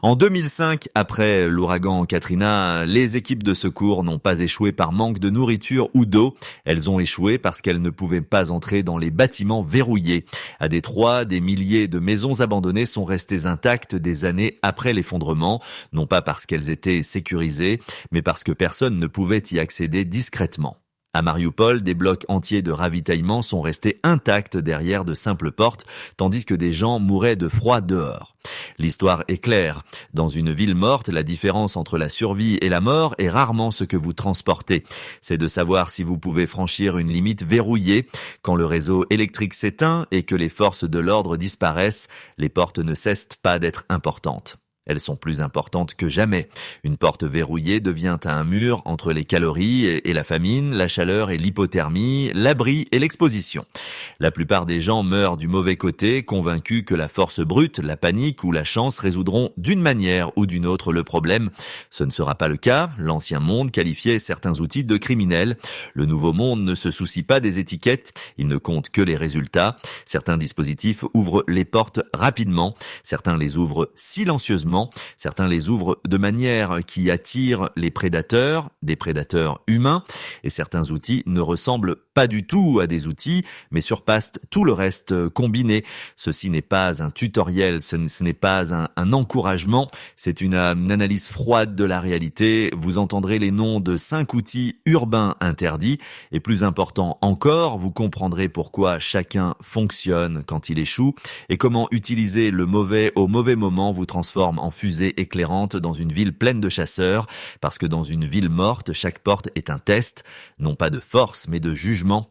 En 2005, après l'ouragan Katrina, les équipes de secours n'ont pas échoué par manque de nourriture ou d'eau. Elles ont échoué parce qu'elles ne pouvaient pas entrer dans les bâtiments verrouillés. À Détroit, des milliers de maisons abandonnées sont restées intactes des années après l'effondrement, non pas parce qu'elles étaient sécurisées, mais parce que personne ne pouvait y accéder discrètement. À Mariupol, des blocs entiers de ravitaillement sont restés intacts derrière de simples portes, tandis que des gens mouraient de froid dehors. L'histoire est claire. Dans une ville morte, la différence entre la survie et la mort est rarement ce que vous transportez. C'est de savoir si vous pouvez franchir une limite verrouillée. Quand le réseau électrique s'éteint et que les forces de l'ordre disparaissent, les portes ne cessent pas d'être importantes. Elles sont plus importantes que jamais. Une porte verrouillée devient un mur entre les calories et la famine, la chaleur et l'hypothermie, l'abri et l'exposition. La plupart des gens meurent du mauvais côté, convaincus que la force brute, la panique ou la chance résoudront d'une manière ou d'une autre le problème. Ce ne sera pas le cas. L'ancien monde qualifiait certains outils de criminels. Le nouveau monde ne se soucie pas des étiquettes, il ne compte que les résultats. Certains dispositifs ouvrent les portes rapidement, certains les ouvrent silencieusement. Certains les ouvrent de manière qui attire les prédateurs, des prédateurs humains, et certains outils ne ressemblent pas du tout à des outils, mais surpassent tout le reste combiné. Ceci n'est pas un tutoriel, ce n'est pas un encouragement, c'est une analyse froide de la réalité. Vous entendrez les noms de 5 outils urbains interdits, et plus important encore, vous comprendrez pourquoi chacun fonctionne quand il échoue, et comment utiliser le mauvais au mauvais moment vous transforme en fusée éclairante dans une ville pleine de chasseurs, parce que dans une ville morte, chaque porte est un test, non pas de force, mais de jugement.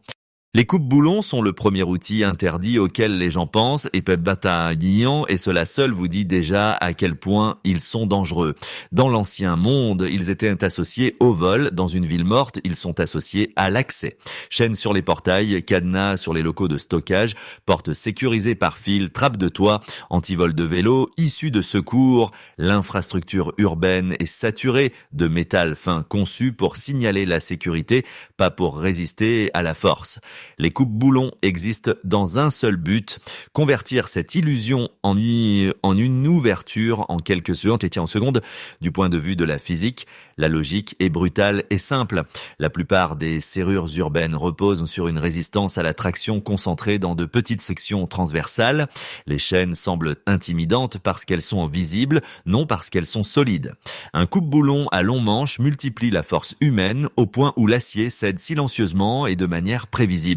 Les coupes-boulons sont le premier outil interdit auquel les gens pensent et peuvent bataillon, et cela seul vous dit déjà à quel point ils sont dangereux. Dans l'ancien monde, ils étaient associés au vol. Dans une ville morte, ils sont associés à l'accès. Chaînes sur les portails, cadenas sur les locaux de stockage, portes sécurisées par fil, trappes de toit, antivol de vélo, issues de secours. L'infrastructure urbaine est saturée de métal fin conçu pour signaler la sécurité, pas pour résister à la force. Les coupes-boulons existent dans un seul but, convertir cette illusion en une ouverture en quelques secondes. Du point de vue de la physique, la logique est brutale et simple. La plupart des serrures urbaines reposent sur une résistance à la traction concentrée dans de petites sections transversales. Les chaînes semblent intimidantes parce qu'elles sont visibles, non parce qu'elles sont solides. Un coupe-boulon à long manche multiplie la force humaine au point où l'acier cède silencieusement et de manière prévisible.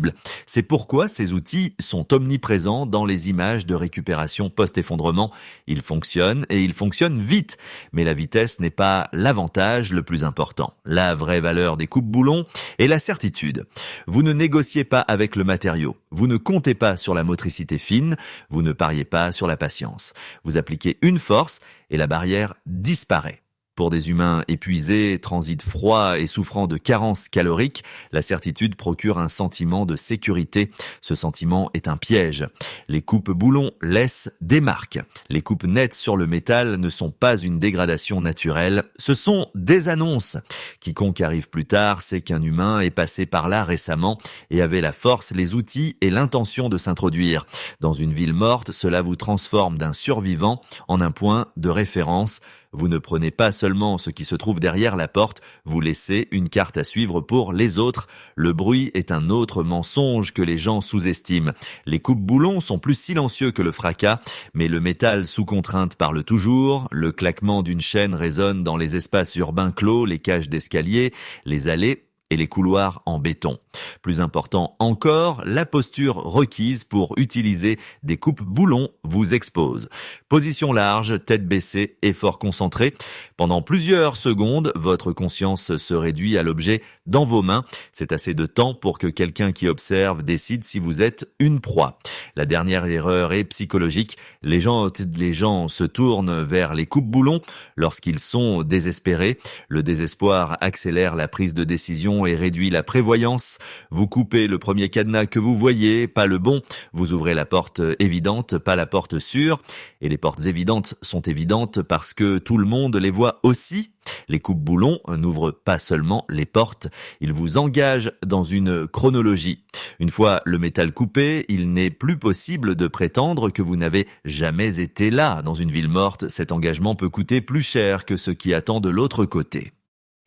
C'est pourquoi ces outils sont omniprésents dans les images de récupération post-effondrement. Ils fonctionnent et ils fonctionnent vite. Mais la vitesse n'est pas l'avantage le plus important. La vraie valeur des coupes-boulons est la certitude. Vous ne négociez pas avec le matériau. Vous ne comptez pas sur la motricité fine. Vous ne pariez pas sur la patience. Vous appliquez une force et la barrière disparaît. Pour des humains épuisés, transit froid et souffrant de carences caloriques, la certitude procure un sentiment de sécurité. Ce sentiment est un piège. Les coupes-boulons laissent des marques. Les coupes nettes sur le métal ne sont pas une dégradation naturelle, ce sont des annonces. Quiconque arrive plus tard sait qu'un humain est passé par là récemment et avait la force, les outils et l'intention de s'introduire. Dans une ville morte, cela vous transforme d'un survivant en un point de référence. Vous ne prenez pas seulement ce qui se trouve derrière la porte, vous laissez une carte à suivre pour les autres. Le bruit est un autre mensonge que les gens sous-estiment. Les coupes-boulons sont plus silencieux que le fracas, mais le métal sous contrainte parle toujours. Le claquement d'une chaîne résonne dans les espaces urbains clos, les cages d'escalier, les allées et les couloirs en béton. Plus important encore, la posture requise pour utiliser des coupes-boulons vous expose. Position large, tête baissée, effort concentré. Pendant plusieurs secondes, votre conscience se réduit à l'objet dans vos mains. C'est assez de temps pour que quelqu'un qui observe décide si vous êtes une proie. La dernière erreur est psychologique. Les gens se tournent vers les coupes-boulons lorsqu'ils sont désespérés. Le désespoir accélère la prise de décision pression et réduit la prévoyance. Vous coupez le premier cadenas que vous voyez, pas le bon. Vous ouvrez la porte évidente, pas la porte sûre. Et les portes évidentes sont évidentes parce que tout le monde les voit aussi. Les coupe-boulons n'ouvrent pas seulement les portes, ils vous engagent dans une chronologie. Une fois le métal coupé, il n'est plus possible de prétendre que vous n'avez jamais été là. Dans une ville morte, cet engagement peut coûter plus cher que ce qui attend de l'autre côté.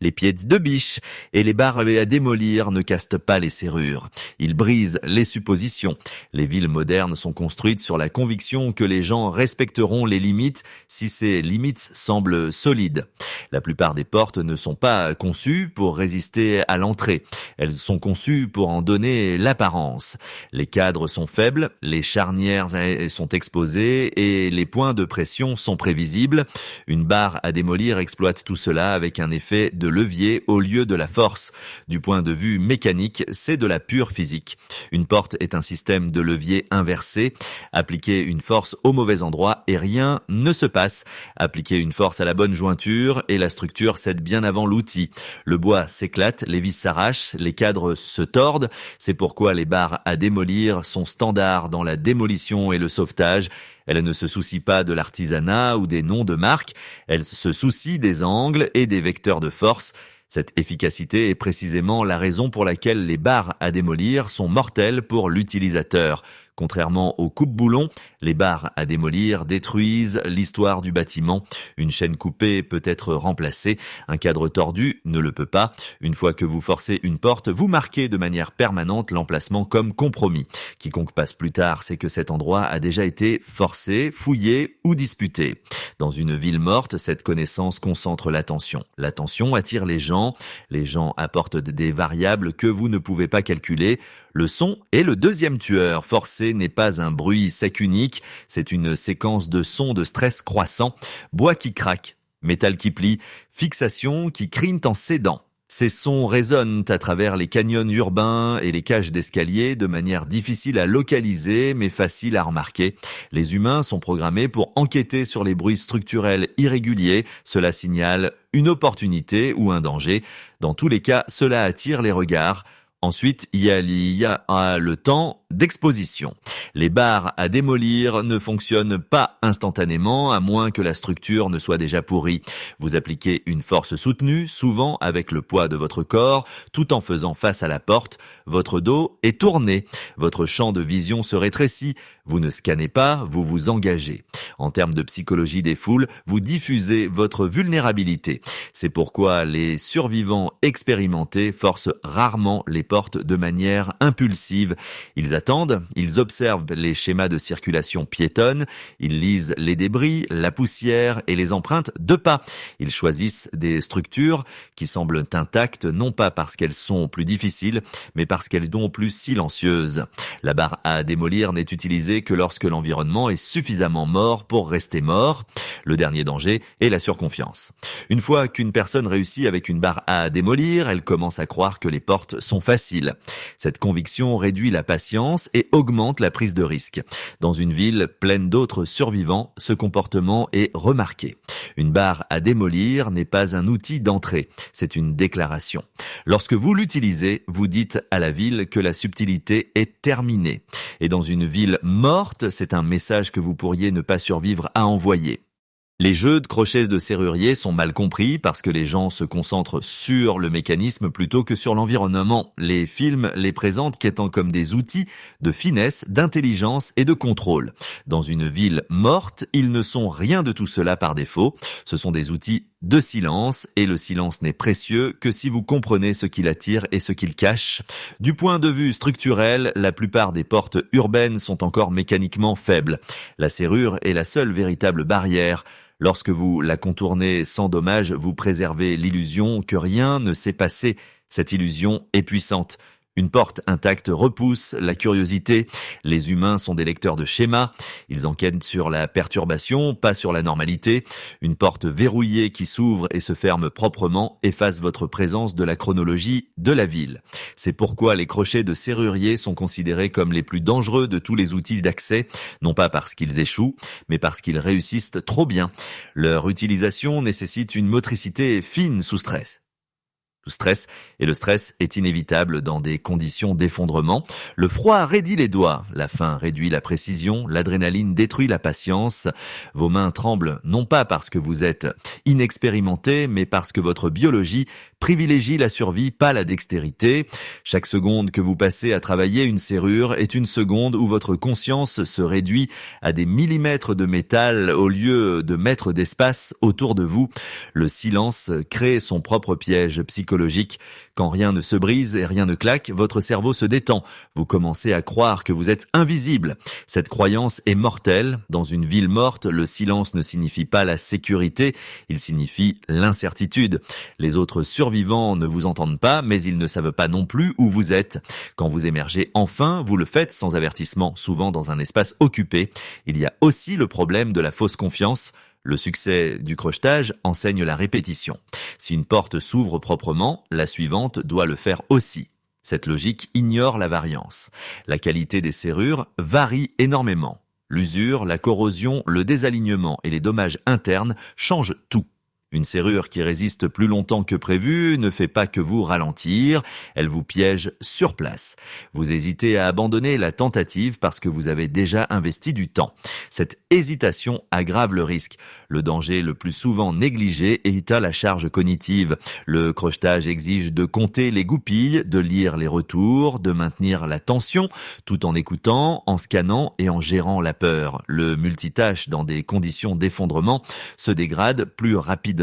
Les pieds de biche et les barres à démolir ne cassent pas les serrures. Ils brisent les suppositions. Les villes modernes sont construites sur la conviction que les gens respecteront les limites si ces limites semblent solides. La plupart des portes ne sont pas conçues pour résister à l'entrée. Elles sont conçues pour en donner l'apparence. Les cadres sont faibles, les charnières sont exposées et les points de pression sont prévisibles. Une barre à démolir exploite tout cela avec un effet de levier au lieu de la force. Du point de vue mécanique, c'est de la pure physique. Une porte est un système de levier inversé. Appliquez une force au mauvais endroit et rien ne se passe. Appliquez une force à la bonne jointure et la structure cède bien avant l'outil. Le bois s'éclate, les vis s'arrachent, les cadres se tordent. C'est pourquoi les barres à démolir sont standards dans la démolition et le sauvetage. Elle ne se soucie pas de l'artisanat ou des noms de marque, elle se soucie des angles et des vecteurs de force. Cette efficacité est précisément la raison pour laquelle les barres à démolir sont mortelles pour l'utilisateur. Contrairement aux coupe-boulons, les barres à démolir détruisent l'histoire du bâtiment. Une chaîne coupée peut être remplacée, un cadre tordu ne le peut pas. Une fois que vous forcez une porte, vous marquez de manière permanente l'emplacement comme compromis. Quiconque passe plus tard sait que cet endroit a déjà été forcé, fouillé ou disputé. Dans une ville morte, cette connaissance concentre l'attention. L'attention attire les gens apportent des variables que vous ne pouvez pas calculer. Le son est le deuxième tueur. Forcer n'est pas un bruit sec unique, c'est une séquence de sons de stress croissant. Bois qui craque, métal qui plie, fixation qui crine en cédant. Ces sons résonnent à travers les canyons urbains et les cages d'escalier de manière difficile à localiser mais facile à remarquer. Les humains sont programmés pour enquêter sur les bruits structurels irréguliers. Cela signale une opportunité ou un danger. Dans tous les cas, cela attire les regards. Ensuite, il y a le temps d'exposition. Les barres à démolir ne fonctionnent pas instantanément, à moins que la structure ne soit déjà pourrie. Vous appliquez une force soutenue, souvent avec le poids de votre corps, tout en faisant face à la porte. Votre dos est tourné, votre champ de vision se rétrécit. Vous ne scannez pas, vous vous engagez. En termes de psychologie des foules, vous diffusez votre vulnérabilité. C'est pourquoi les survivants expérimentés forcent rarement les portes de manière impulsive. Ils attendent, ils observent les schémas de circulation piétonne, ils lisent les débris, la poussière et les empreintes de pas. Ils choisissent des structures qui semblent intactes, non pas parce qu'elles sont plus difficiles, mais parce qu'elles sont plus silencieuses. La barre à démolir n'est utilisée que lorsque l'environnement est suffisamment mort pour rester mort. Le dernier danger est la surconfiance. Une fois qu'une personne réussit avec une barre à démolir, elle commence à croire que les portes sont faciles. Cette conviction réduit la patience et augmente la prise de risque. Dans une ville pleine d'autres survivants, ce comportement est remarqué. Une barre à démolir n'est pas un outil d'entrée, c'est une déclaration. Lorsque vous l'utilisez, vous dites à la ville que la subtilité est terminée. Et dans une ville morte, c'est un message que vous pourriez ne pas survivre à envoyer. Les jeux de crochets de serrurier sont mal compris parce que les gens se concentrent sur le mécanisme plutôt que sur l'environnement. Les films les présentent qu'étant comme des outils de finesse, d'intelligence et de contrôle. Dans une ville morte, ils ne sont rien de tout cela par défaut. Ce sont des outils de silence, et le silence n'est précieux que si vous comprenez ce qu'il attire et ce qu'il cache. Du point de vue structurel, la plupart des portes urbaines sont encore mécaniquement faibles. La serrure est la seule véritable barrière. Lorsque vous la contournez sans dommage, vous préservez l'illusion que rien ne s'est passé. Cette illusion est puissante. Une porte intacte repousse la curiosité. Les humains sont des lecteurs de schémas. Ils enquêtent sur la perturbation, pas sur la normalité. Une porte verrouillée qui s'ouvre et se ferme proprement efface votre présence de la chronologie de la ville. C'est pourquoi les crochets de serrurier sont considérés comme les plus dangereux de tous les outils d'accès, non pas parce qu'ils échouent, mais parce qu'ils réussissent trop bien. Leur utilisation nécessite une motricité fine sous stress. sous stress, et le stress est inévitable dans des conditions d'effondrement. Le froid raidit les doigts, la faim réduit la précision, l'adrénaline détruit la patience. Vos mains tremblent non pas parce que vous êtes inexpérimenté, mais parce que votre biologie privilégie la survie, pas la dextérité. Chaque seconde que vous passez à travailler une serrure est une seconde où votre conscience se réduit à des millimètres de métal au lieu de mètres d'espace autour de vous. Le silence crée son propre piège psychologique. Quand rien ne se brise et rien ne claque, votre cerveau se détend. Vous commencez à croire que vous êtes invisible. Cette croyance est mortelle. Dans une ville morte, le silence ne signifie pas la sécurité, il signifie l'incertitude. Les autres survivants ne vous entendent pas, mais ils ne savent pas non plus où vous êtes. Quand vous émergez enfin, vous le faites sans avertissement, souvent dans un espace occupé. Il y a aussi le problème de la fausse confiance. Le succès du crochetage enseigne la répétition. Si une porte s'ouvre proprement, la suivante doit le faire aussi. Cette logique ignore la variance. La qualité des serrures varie énormément. L'usure, la corrosion, le désalignement et les dommages internes changent tout. Une serrure qui résiste plus longtemps que prévu ne fait pas que vous ralentir, elle vous piège sur place. Vous hésitez à abandonner la tentative parce que vous avez déjà investi du temps. Cette hésitation aggrave le risque. Le danger le plus souvent négligé est à la charge cognitive. Le crochetage exige de compter les goupilles, de lire les retours, de maintenir la tension, tout en écoutant, en scannant et en gérant la peur. Le multitâche dans des conditions d'effondrement se dégrade plus rapidement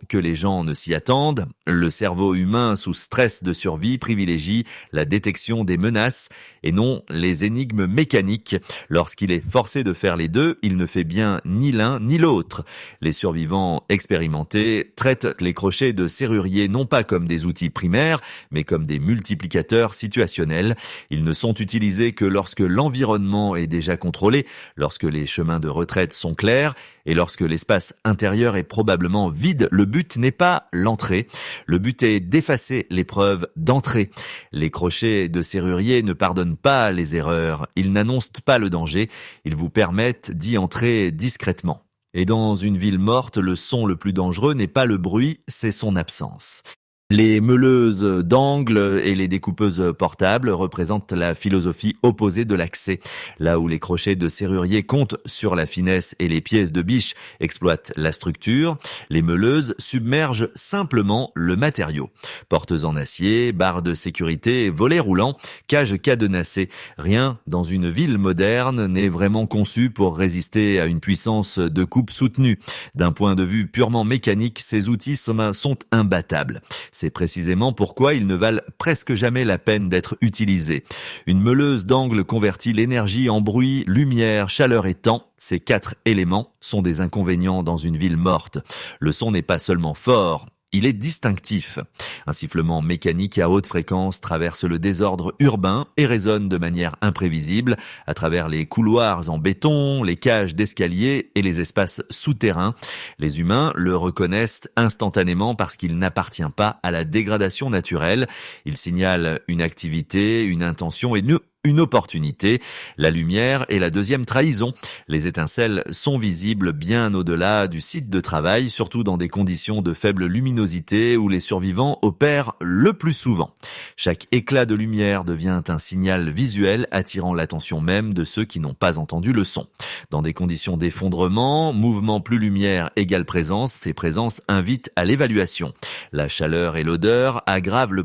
que les gens ne s'y attendent. Le cerveau humain sous stress de survie privilégie la détection des menaces et non les énigmes mécaniques. Lorsqu'il est forcé de faire les deux, il ne fait bien ni l'un ni l'autre. Les survivants expérimentés traitent les crochets de serrurier non pas comme des outils primaires, mais comme des multiplicateurs situationnels. Ils ne sont utilisés que lorsque l'environnement est déjà contrôlé, lorsque les chemins de retraite sont clairs et lorsque l'espace intérieur est probablement vide. Le but n'est pas l'entrée, le but est d'effacer l'épreuve d'entrée. Les crochets de serrurier ne pardonnent pas les erreurs, ils n'annoncent pas le danger, ils vous permettent d'y entrer discrètement. Et dans une ville morte, le son le plus dangereux n'est pas le bruit, c'est son absence. Les meuleuses d'angles et les découpeuses portables représentent la philosophie opposée de l'accès. Là où les crochets de serrurier comptent sur la finesse et les pièces de biche exploitent la structure, les meuleuses submergent simplement le matériau. Portes en acier, barres de sécurité, volets roulants, cages cadenassées. Rien dans une ville moderne n'est vraiment conçu pour résister à une puissance de coupe soutenue. D'un point de vue purement mécanique, ces outils sont imbattables. C'est précisément pourquoi ils ne valent presque jamais la peine d'être utilisés. Une meuleuse d'angle convertit l'énergie en bruit, lumière, chaleur et temps. Ces 4 éléments sont des inconvénients dans une ville morte. Le son n'est pas seulement fort, il est distinctif. Un sifflement mécanique à haute fréquence traverse le désordre urbain et résonne de manière imprévisible à travers les couloirs en béton, les cages d'escalier et les espaces souterrains. Les humains le reconnaissent instantanément parce qu'il n'appartient pas à la dégradation naturelle. Il signale une activité, une intention et une opportunité. La lumière est la deuxième trahison. Les étincelles sont visibles bien au-delà du site de travail, surtout dans des conditions de faible luminosité où les survivants opèrent le plus souvent. Chaque éclat de lumière devient un signal visuel attirant l'attention même de ceux qui n'ont pas entendu le son. Dans des conditions d'effondrement, mouvement plus lumière égale présence, ces présences invitent à l'évaluation. La chaleur et l'odeur aggravent le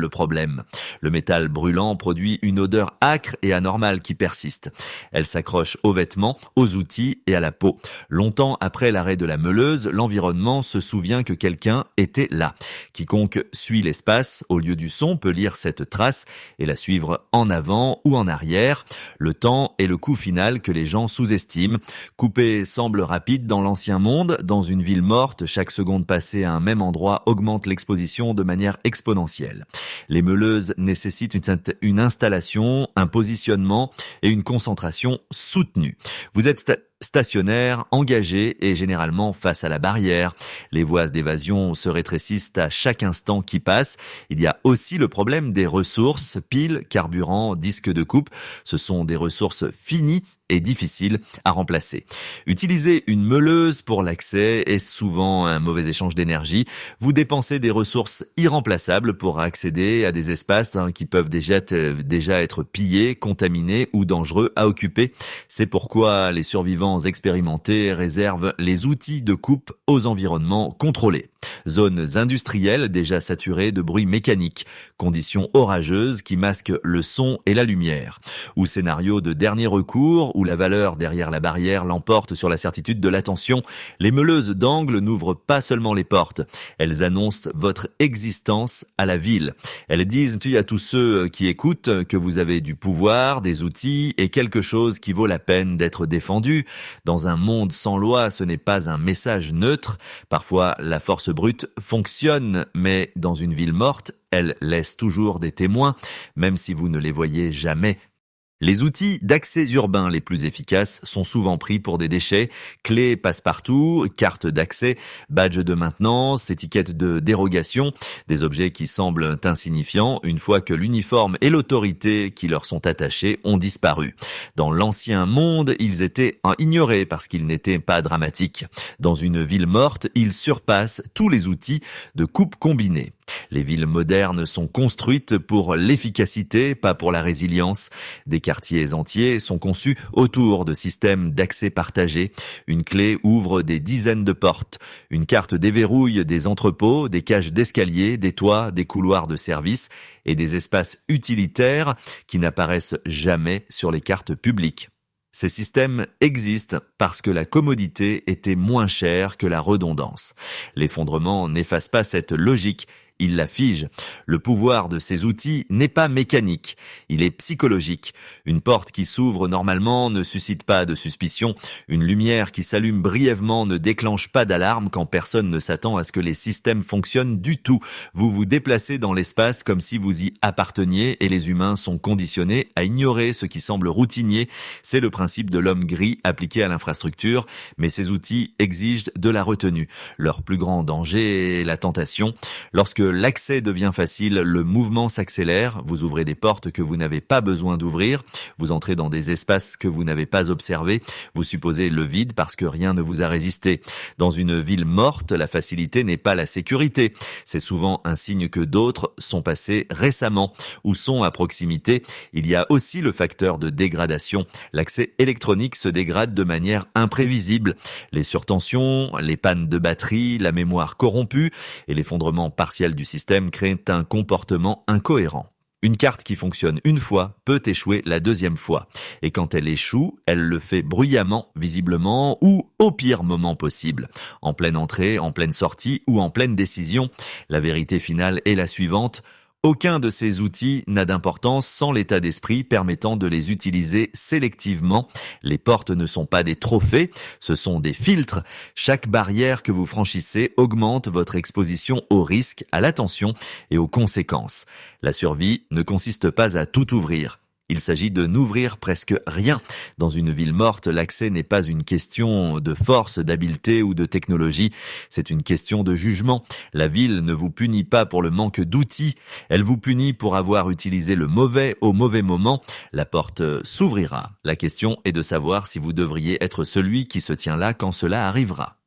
problème. Le métal brûlant produit une odeur âcre et anormale qui persiste. Elle s'accroche aux vêtements, aux outils et à la peau. Longtemps après l'arrêt de la meuleuse, l'environnement se souvient que quelqu'un était là. Quiconque suit l'espace au lieu du son peut lire cette trace et la suivre en avant ou en arrière. Le temps est le coût final que les gens sous-estiment. Couper semble rapide dans l'ancien monde. Dans une ville morte, chaque seconde passée à un même endroit augmente l'exposition de manière exponentielle. Les meuleuses nécessitent une installation, un positionnement et une concentration soutenue. Vous êtes stationnaire, engagé et généralement face à la barrière. Les voies d'évasion se rétrécissent à chaque instant qui passe. Il y a aussi le problème des ressources, piles, carburant, disques de coupe. Ce sont des ressources finies et difficiles à remplacer. Utiliser une meuleuse pour l'accès est souvent un mauvais échange d'énergie. Vous dépensez des ressources irremplaçables pour accéder à des espaces qui peuvent déjà être pillés, contaminés ou dangereux à occuper. C'est pourquoi les survivants expérimentés réservent les outils de coupe aux environnements contrôlés. Zones industrielles déjà saturées de bruit mécanique, conditions orageuses qui masquent le son et la lumière, ou scénario de dernier recours où la valeur derrière la barrière l'emporte sur la certitude de l'attention. Les meuleuses d'angle n'ouvrent pas seulement les portes, elles annoncent votre existence à la ville. Elles disent à tous ceux qui écoutent que vous avez du pouvoir, des outils et quelque chose qui vaut la peine d'être défendu. Dans un monde sans loi, ce n'est pas un message neutre. Parfois, la force brute fonctionne, mais dans une ville morte, elle laisse toujours des témoins, même si vous ne les voyez jamais. Les outils d'accès urbain les plus efficaces sont souvent pris pour des déchets, clés passe-partout, cartes d'accès, badges de maintenance, étiquettes de dérogation, des objets qui semblent insignifiants une fois que l'uniforme et l'autorité qui leur sont attachés ont disparu. Dans l'ancien monde, ils étaient ignorés parce qu'ils n'étaient pas dramatiques. Dans une ville morte, ils surpassent tous les outils de coupe combinée. Les villes modernes sont construites pour l'efficacité, pas pour la résilience. Des quartiers entiers sont conçus autour de systèmes d'accès partagés. Une clé ouvre des dizaines de portes. Une carte déverrouille des entrepôts, des cages d'escalier, des toits, des couloirs de service et des espaces utilitaires qui n'apparaissent jamais sur les cartes publiques. Ces systèmes existent parce que la commodité était moins chère que la redondance. L'effondrement n'efface pas cette logique. Il la fige. Le pouvoir de ces outils n'est pas mécanique, il est psychologique. Une porte qui s'ouvre normalement ne suscite pas de suspicion. Une lumière qui s'allume brièvement ne déclenche pas d'alarme quand personne ne s'attend à ce que les systèmes fonctionnent du tout. Vous vous déplacez dans l'espace comme si vous y apparteniez et les humains sont conditionnés à ignorer ce qui semble routinier. C'est le principe de l'homme gris appliqué à l'infrastructure, mais ces outils exigent de la retenue. Leur plus grand danger est la tentation. Lorsque l'accès devient facile, le mouvement s'accélère, vous ouvrez des portes que vous n'avez pas besoin d'ouvrir, vous entrez dans des espaces que vous n'avez pas observés, vous supposez le vide parce que rien ne vous a résisté. Dans une ville morte, la facilité n'est pas la sécurité. C'est souvent un signe que d'autres sont passés récemment ou sont à proximité. Il y a aussi le facteur de dégradation. L'accès électronique se dégrade de manière imprévisible. Les surtensions, les pannes de batterie, la mémoire corrompue et l'effondrement partiel du système crée un comportement incohérent. Une carte qui fonctionne une fois peut échouer la deuxième fois. Et quand elle échoue, elle le fait bruyamment, visiblement ou au pire moment possible. En pleine entrée, en pleine sortie ou en pleine décision. La vérité finale est la suivante. Aucun de ces outils n'a d'importance sans l'état d'esprit permettant de les utiliser sélectivement. Les portes ne sont pas des trophées, ce sont des filtres. Chaque barrière que vous franchissez augmente votre exposition aux risques, à l'attention et aux conséquences. La survie ne consiste pas à tout ouvrir. Il s'agit de n'ouvrir presque rien. Dans une ville morte, l'accès n'est pas une question de force, d'habileté ou de technologie. C'est une question de jugement. La ville ne vous punit pas pour le manque d'outils. Elle vous punit pour avoir utilisé le mauvais au mauvais moment. La porte s'ouvrira. La question est de savoir si vous devriez être celui qui se tient là quand cela arrivera.